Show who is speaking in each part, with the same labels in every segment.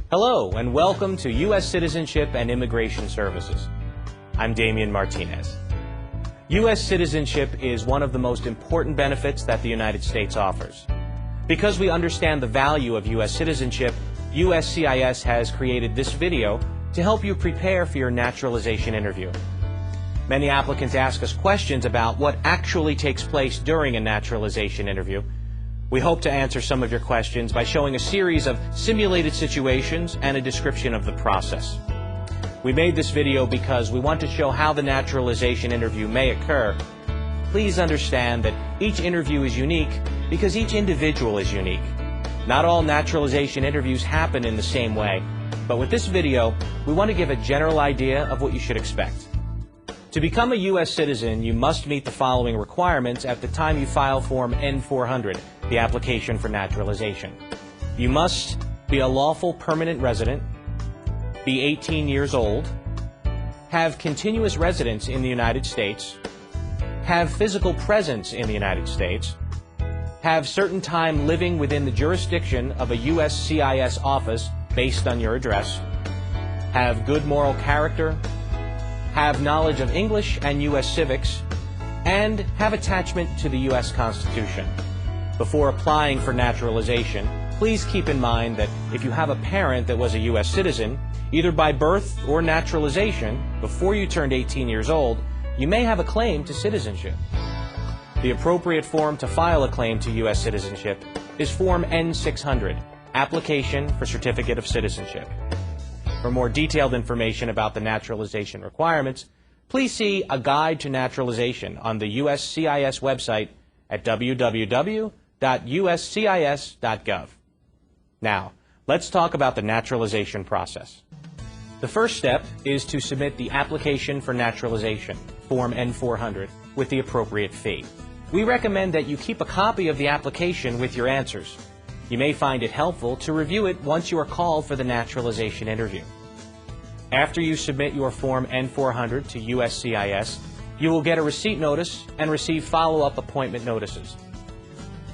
Speaker 1: Hello, and welcome to U.S. Citizenship and Immigration Services. I'm Damian Martinez. U.S. citizenship is one of the most important benefits that the United States offers. Because we understand the value of U.S. citizenship, USCIS has created this video to help you prepare for your naturalization interview. Many applicants ask us questions about what actually takes place during a naturalization interview. We hope to answer some of your questions by showing a series of simulated situations and a description of the process. We made this video because we want to show how the naturalization interview may occur. Please understand that each interview is unique because each individual is unique. Not all naturalization interviews happen in the same way, but with this video, we want to give a general idea of what you should expect. To become a U.S. citizen, you must meet the following requirements at the time you file Form N-400, the application for naturalization. You must be a lawful permanent resident, be 18 years old, have continuous residence in the United States, have physical presence in the United States, have certain time living within the jurisdiction of a USCIS office based on your address, have good moral character, have knowledge of English and U.S. civics, and have attachment to the U.S. Constitution. Before applying for naturalization, please keep in mind that if you have a parent that was a U.S. citizen, either by birth or naturalization, before you turned 18 years old, you may have a claim to citizenship. The appropriate form to file a claim to U.S. citizenship is Form N-600, Application for Certificate of Citizenship. For more detailed information about the naturalization requirements, please see A Guide to Naturalization on the USCIS website at www.uscis.gov. Now, let's talk about the naturalization process. The first step is to submit the application for naturalization, Form N-400, with the appropriate fee. We recommend that you keep a copy of the application with your answers. You may find it helpful to review it once you are called for the naturalization interview. After you submit your Form N-400 to USCIS, you will get a receipt notice and receive follow-up appointment notices.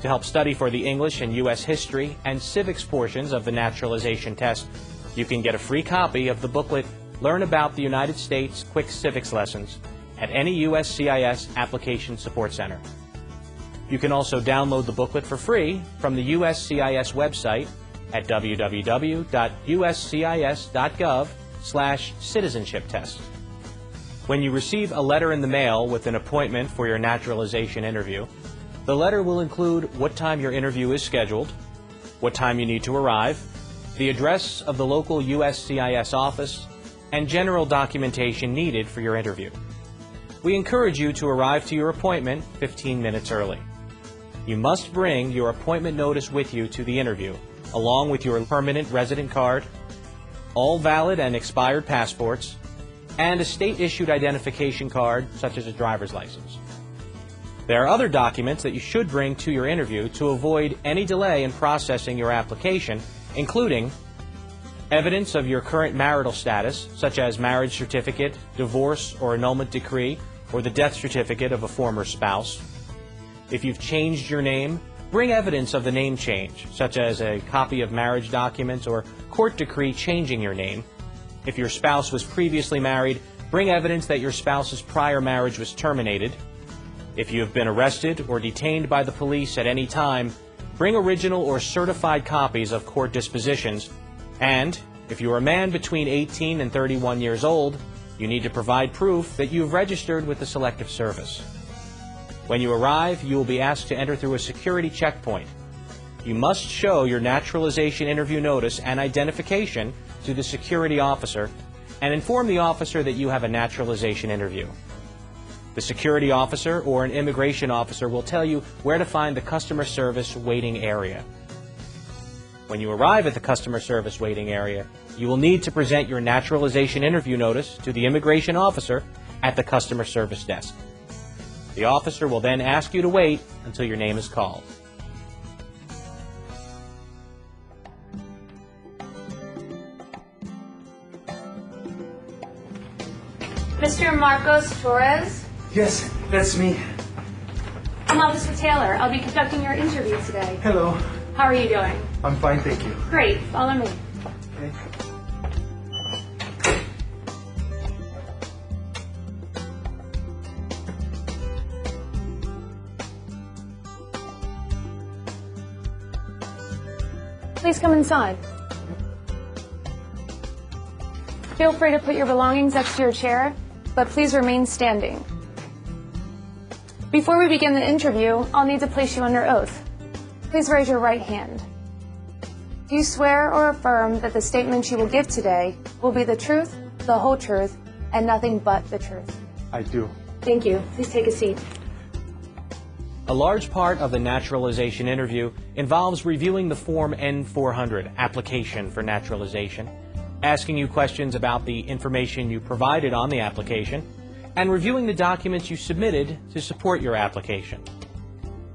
Speaker 1: To help study for the English and U.S. history and civics portions of the naturalization test, you can get a free copy of the booklet Learn About the United States Quick Civics Lessons at any USCIS Application Support Center. You can also download the booklet for free from the USCIS website at www.uscis.gov/citizenship test. When you receive a letter in the mail with an appointment for your naturalization interview, the letter will include what time your interview is scheduled, what time you need to arrive, the address of the local USCIS office, and general documentation needed for your interview. We encourage you to arrive to your appointment 15 minutes early. You must bring your appointment notice with you to the interview, along with your permanent resident card, all valid and expired passports, and a state-issued identification card, such as a driver's license. There are other documents that you should bring to your interview to avoid any delay in processing your application, including evidence of your current marital status, such as marriage certificate, divorce or annulment decree, or the death certificate of a former spouse. If you've changed your name, bring evidence of the name change, such as a copy of marriage documents or court decree changing your name. If your spouse was previously married, bring evidence that your spouse's prior marriage was terminated. If you have been arrested or detained by the police at any time, bring original or certified copies of court dispositions. And if you are a man between 18 and 31 years old, you need to provide proof that you have registered with the Selective Service. When you arrive, you will be asked to enter through a security checkpoint. You must show your naturalization interview notice and identification to the security officer and inform the officer that you have a naturalization interview. The security officer or an immigration officer will tell you where to find the customer service waiting area. When you arrive at the customer service waiting area, you will need to present your naturalization interview notice to the immigration officer at the customer service desk. The officer will then ask you to wait until your name is called.
Speaker 2: Mr. Marcos Torres?
Speaker 3: Yes, that's me.
Speaker 2: I'm Officer Taylor. I'll be conducting your interview today.
Speaker 3: Hello.
Speaker 2: How are you doing?
Speaker 3: I'm fine, thank you.
Speaker 2: Great. Follow me.
Speaker 3: Okay.
Speaker 2: Please come inside. Feel free to put your belongings next to your chair, but please remain standing. Before we begin the interview, I'll need to place you under oath. Please raise your right hand. Do you swear or affirm that the statements you will give today will be the truth, the whole truth, and nothing but the truth?
Speaker 3: I do.
Speaker 2: Thank you. Please take a seat.
Speaker 1: A large part of the naturalization interview involves reviewing the Form N-400, Application for Naturalization, asking you questions about the information you provided on the application, and reviewing the documents you submitted to support your application.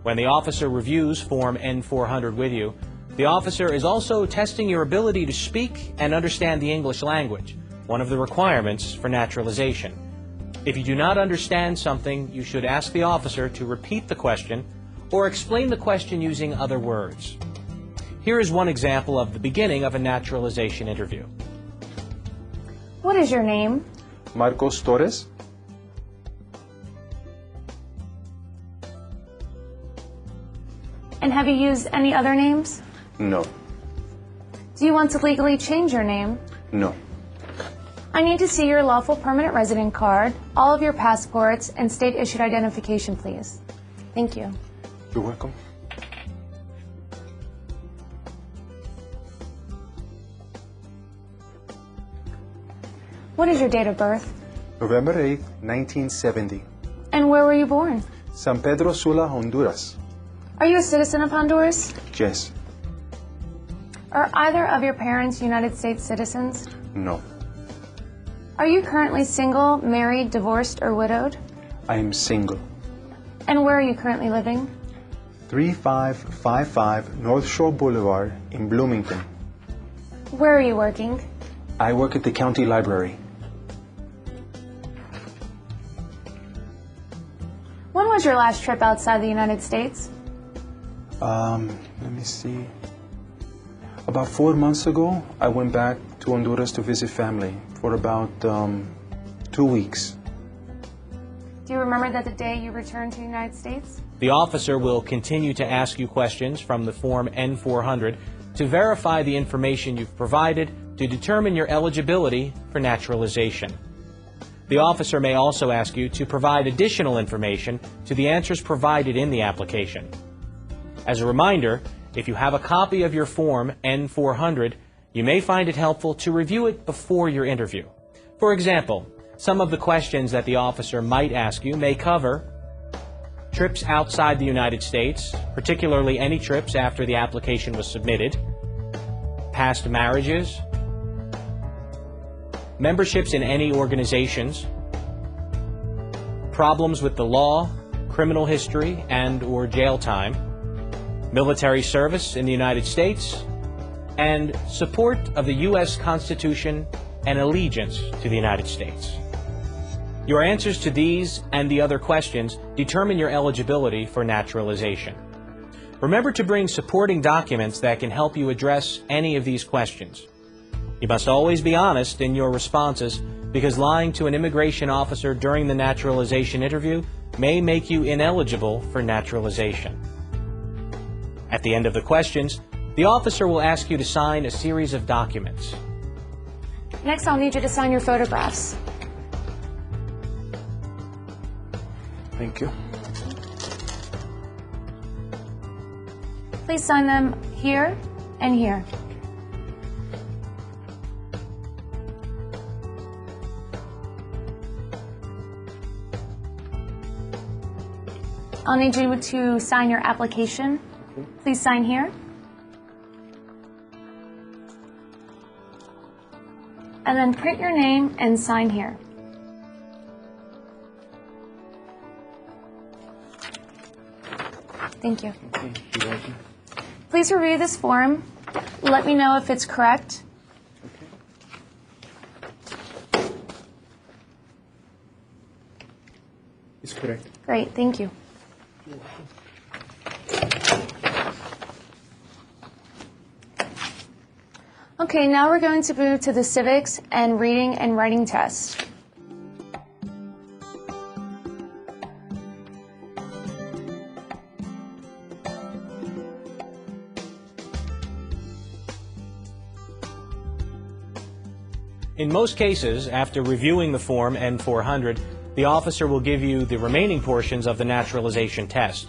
Speaker 1: When the officer reviews Form N-400 with you, the officer is also testing your ability to speak and understand the English language, one of the requirements for naturalization. If you do not understand something, you should ask the officer to repeat the question or explain the question using other words. Here is one example of the beginning of a naturalization interview.
Speaker 2: What is your name?
Speaker 3: Marcos Torres.
Speaker 2: And have you used any other names?
Speaker 3: No.
Speaker 2: Do you want to legally change your name?
Speaker 3: No.
Speaker 2: I need to see your lawful permanent resident card, all of your passports, and state-issued identification, please. Thank you.
Speaker 3: You're welcome.
Speaker 2: What is your date of birth?
Speaker 3: November 8th, 1970.
Speaker 2: And where were you born?
Speaker 3: San Pedro Sula, Honduras.
Speaker 2: Are you a citizen of Honduras?
Speaker 3: Yes.
Speaker 2: Are either of your parents United States citizens?
Speaker 3: No.
Speaker 2: Are you currently single, married, divorced, or widowed?
Speaker 3: I am single.
Speaker 2: And where are you currently living?
Speaker 3: 3555 North Shore Boulevard in Bloomington.
Speaker 2: Where are you working?
Speaker 3: I work at the county library.
Speaker 2: When was your last trip outside the United States?
Speaker 3: Let me see. About 4 months ago, I went back to Honduras to visit family for about 2 weeks.
Speaker 2: Do you remember the day you returned to the United States?
Speaker 1: The officer will continue to ask you questions from the Form N-400 to verify the information you've provided to determine your eligibility for naturalization. The officer may also ask you to provide additional information to the answers provided in the application. As a reminder, if you have a copy of your Form N-400, you may find it helpful to review it before your interview. For example, some of the questions that the officer might ask you may cover trips outside the United States, particularly any trips after the application was submitted, past marriages, memberships in any organizations, problems with the law, criminal history and/or jail time, military service in the United States, and support of the U.S. Constitution and allegiance to the United States. Your answers to these and the other questions determine your eligibility for naturalization. Remember to bring supporting documents that can help you address any of these questions. You must always be honest in your responses because lying to an immigration officer during the naturalization interview may make you ineligible for naturalization. At the end of the questions, the officer will ask you to sign a series of documents.
Speaker 2: Next, I'll need you to sign your photographs.
Speaker 3: Thank you.
Speaker 2: Please sign them here and here. I'll need you to sign your application. Please sign here. And then print your name and sign here. Thank you.
Speaker 3: Okay, you're welcome.
Speaker 2: Please review this form. Let me know if it's correct.
Speaker 3: Okay. It's correct.
Speaker 2: Great, thank you. Okay, now we're going to move to the civics and reading and writing test.
Speaker 1: In most cases, after reviewing the Form N-400, the officer will give you the remaining portions of the naturalization test: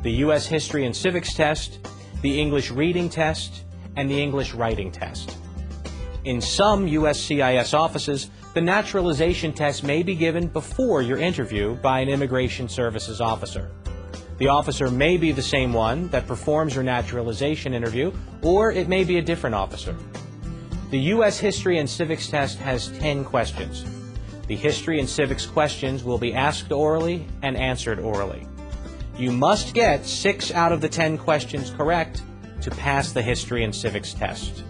Speaker 1: the U.S. History and Civics test, the English Reading test, and the English Writing test. In some USCIS offices, the naturalization test may be given before your interview by an Immigration Services officer. The officer may be the same one that performs your naturalization interview, or it may be a different officer. The U.S. History and Civics test has 10 questions. The History and Civics questions will be asked orally and answered orally. You must get 6 out of the 10 questions correct to pass the History and Civics test.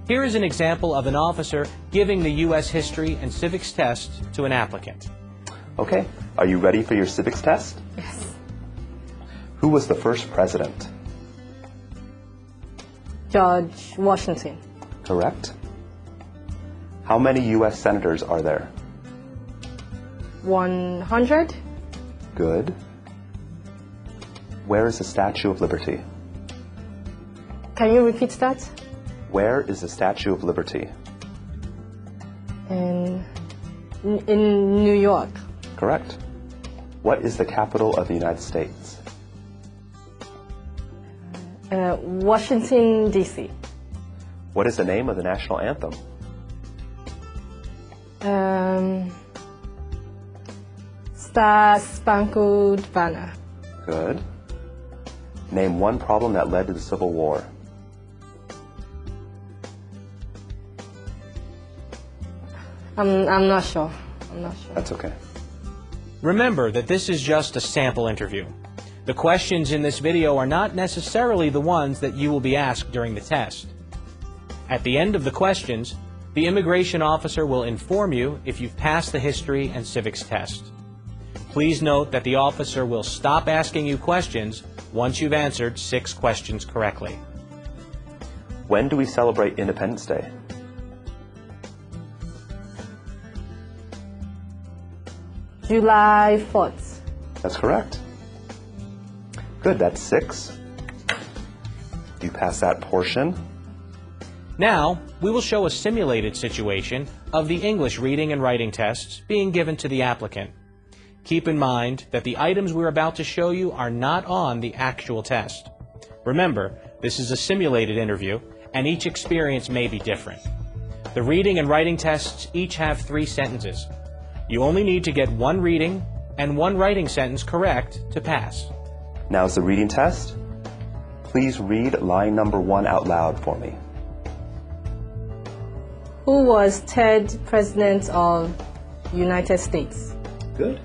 Speaker 1: Here is an example of an officer giving the U.S. History and Civics test to an applicant.
Speaker 4: Okay, are you ready for your civics test?
Speaker 5: Yes.
Speaker 4: Who was the first president?
Speaker 5: George Washington.
Speaker 4: Correct. How many U.S. senators are there?
Speaker 5: 100.
Speaker 4: Good. Where is the Statue of Liberty?
Speaker 5: Can you repeat that?
Speaker 4: Where is the Statue of Liberty?
Speaker 5: In New York.
Speaker 4: Correct. What is the capital of the United States?
Speaker 5: Washington, D.C.
Speaker 4: What is the name of the national anthem?
Speaker 5: Star Spangled Banner.
Speaker 4: Good. Name one problem that led to the Civil War.
Speaker 5: I'm not sure.
Speaker 4: That's okay.
Speaker 1: Remember that this is just a sample interview. The questions in this video are not necessarily the ones that you will be asked during the test. At the end of the questions, the immigration officer will inform you if you've passed the History and Civics test. Please note that the officer will stop asking you questions once you've answered 6 questions correctly.
Speaker 4: When do we celebrate Independence Day?
Speaker 5: July 4th.
Speaker 4: That's correct. Good, that's 6. You pass that portion.
Speaker 1: Now, we will show a simulated situation of the English reading and writing tests being given to the applicant. Keep in mind that the items we're about to show you are not on the actual test. Remember, this is a simulated interview, and each experience may be different. The reading and writing tests each have 3 sentences. You only need to get 1 reading and 1 writing sentence correct to pass.
Speaker 4: Now is the reading test. Please read line number 1 out loud for me.
Speaker 5: Who was 3rd President of United States?
Speaker 4: Good.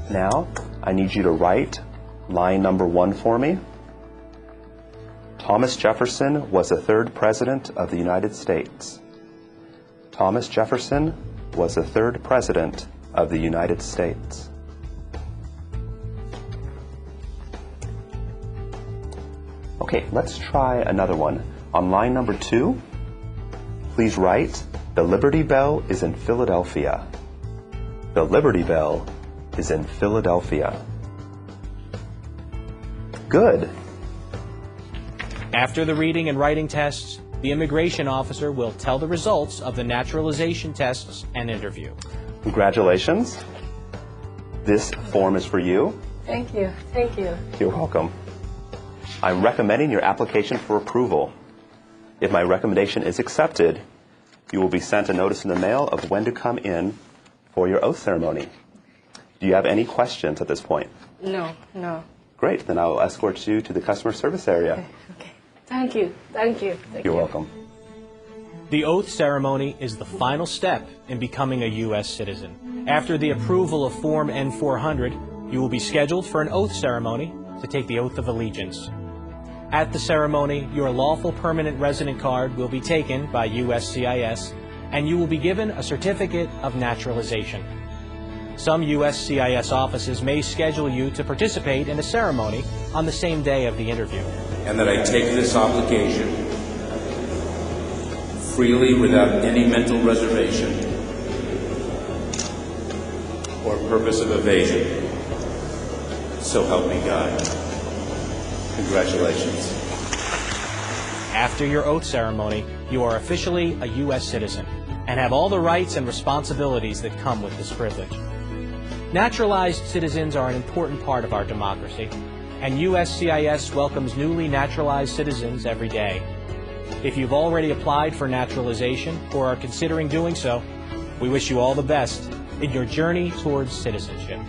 Speaker 4: Now, I need you to write line number 1 for me. Thomas Jefferson was the 3rd President of the United States. Thomas Jefferson was the 3rd President of the United States. Okay, let's try another one. On line number 2, please write, the Liberty Bell is in Philadelphia. The Liberty Bell is in Philadelphia. Good.
Speaker 1: After the reading and writing tests, the immigration officer will tell the results of the naturalization tests and interview.
Speaker 4: Congratulations. This form is for you.
Speaker 5: Thank you. Thank you.
Speaker 4: You're welcome. I'm recommending your application for approval. If my recommendation is accepted, you will be sent a notice in the mail of when to come in for your oath ceremony. Do you have any questions at this point?
Speaker 5: No.
Speaker 4: Great, then I will escort you to the customer service area.
Speaker 5: Okay. Thank you.
Speaker 4: You're welcome.
Speaker 1: The oath ceremony is the final step in becoming a U.S. citizen. After the approval of Form N-400, you will be scheduled for an oath ceremony to take the oath of allegiance. At the ceremony, your lawful permanent resident card will be taken by USCIS, and you will be given a certificate of naturalization. Some USCIS offices may schedule you to participate in a ceremony on the same day of the interview.
Speaker 6: And that I take this obligation freely without any mental reservation or purpose of evasion. So help me God. Congratulations.
Speaker 1: After your oath ceremony, you are officially a U.S. citizen and have all the rights and responsibilities that come with this privilege. Naturalized citizens are an important part of our democracy, and USCIS welcomes newly naturalized citizens every day. If you've already applied for naturalization or are considering doing so, we wish you all the best in your journey towards citizenship.